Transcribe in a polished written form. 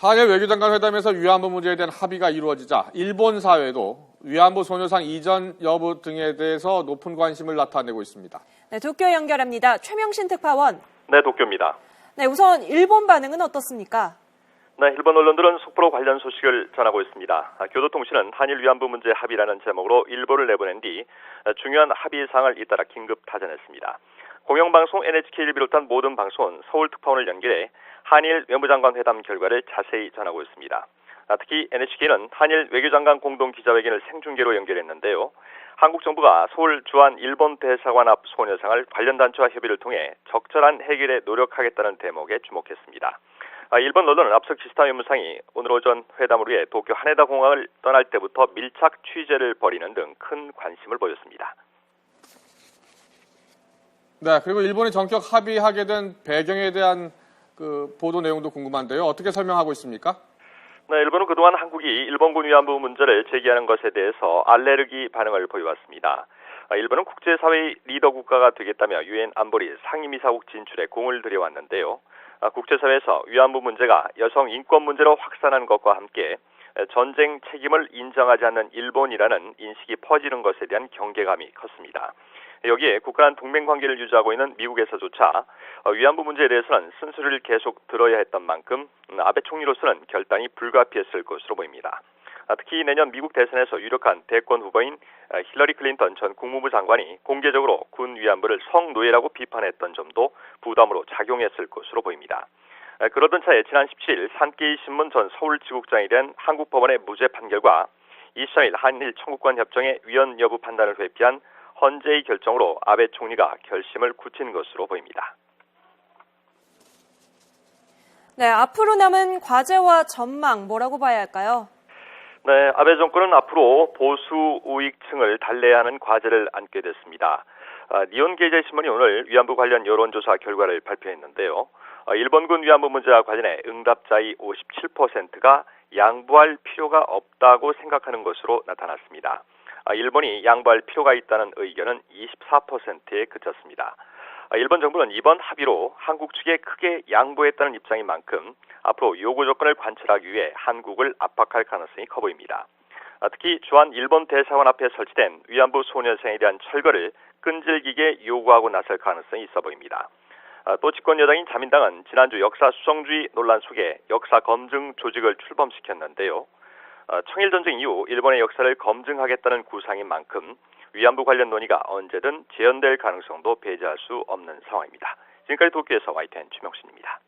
한일 외교장관 회담에서 위안부 문제에 대한 합의가 이루어지자 일본 사회도 위안부 소녀상 이전 여부 등에 대해서 높은 관심을 나타내고 있습니다. 네, 도쿄 연결합니다. 최명신 특파원. 네, 도쿄입니다. 네, 우선 일본 반응은 어떻습니까? 네, 일본 언론들은 속보로 관련 소식을 전하고 있습니다. 교도통신은 한일 위안부 문제 합의라는 제목으로 일보를 내보낸 뒤 중요한 합의 사항을 잇따라 긴급 타전했습니다. 공영방송 NHK를 비롯한 모든 방송은 서울 특파원을 연결해 한일 외무장관 회담 결과를 자세히 전하고 있습니다. 특히 NHK는 한일 외교장관 공동기자회견을 생중계로 연결했는데요. 한국 정부가 서울 주한 일본 대사관 앞 소녀상을 관련 단체와 협의를 통해 적절한 해결에 노력하겠다는 대목에 주목했습니다. 일본 언론은 앞서 기시다 외무상이 오늘 오전 회담을 위해 도쿄 하네다 공항을 떠날 때부터 밀착 취재를 벌이는 등 큰 관심을 보였습니다. 네, 그리고 일본이 전격 합의하게 된 배경에 대한 보도 내용도 궁금한데요. 어떻게 설명하고 있습니까? 네, 일본은 그동안 한국이 일본군 위안부 문제를 제기하는 것에 대해서 알레르기 반응을 보여왔습니다. 일본은 국제사회의 리더 국가가 되겠다며 유엔 안보리 상임이사국 진출에 공을 들여왔는데요. 국제사회에서 위안부 문제가 여성 인권 문제로 확산한 것과 함께 전쟁 책임을 인정하지 않는 일본이라는 인식이 퍼지는 것에 대한 경계감이 컸습니다. 여기에 국가간 동맹관계를 유지하고 있는 미국에서조차 위안부 문제에 대해서는 쓴소리를 계속 들어야 했던 만큼 아베 총리로서는 결단이 불가피했을 것으로 보입니다. 특히 내년 미국 대선에서 유력한 대권 후보인 힐러리 클린턴 전 국무부 장관이 공개적으로 군 위안부를 성노예라고 비판했던 점도 부담으로 작용했을 것으로 보입니다. 그러던 차에 지난 17일 산케이 신문 전 서울지국장에 대한 한국 법원의 무죄 판결과 23일 한일 청구권 협정의 위헌 여부 판단을 회피한 헌재의 결정으로 아베 총리가 결심을 굳힌 것으로 보입니다. 네, 앞으로 남은 과제와 전망 뭐라고 봐야 할까요? 네, 아베 정권은 앞으로 보수 우익층을 달래야 하는 과제를 안게 됐습니다. 니온 게이제신문이 오늘 위안부 관련 여론조사 결과를 발표했는데요. 일본군 위안부 문제와 관련해 응답자의 57%가 양보할 필요가 없다고 생각하는 것으로 나타났습니다. 일본이 양보할 필요가 있다는 의견은 24%에 그쳤습니다. 일본 정부는 이번 합의로 한국 측에 크게 양보했다는 입장인 만큼 앞으로 요구 조건을 관철하기 위해 한국을 압박할 가능성이 커 보입니다. 특히 주한 일본 대사관 앞에 설치된 위안부 소녀상에 대한 철거를 끈질기게 요구하고 나설 가능성이 있어 보입니다. 또 집권 여당인 자민당은 지난주 역사 수성주의 논란 속에 역사 검증 조직을 출범시켰는데요. 청일전쟁 이후 일본의 역사를 검증하겠다는 구상인 만큼 위안부 관련 논의가 언제든 재현될 가능성도 배제할 수 없는 상황입니다. 지금까지 도쿄에서 YTN 최명신입니다.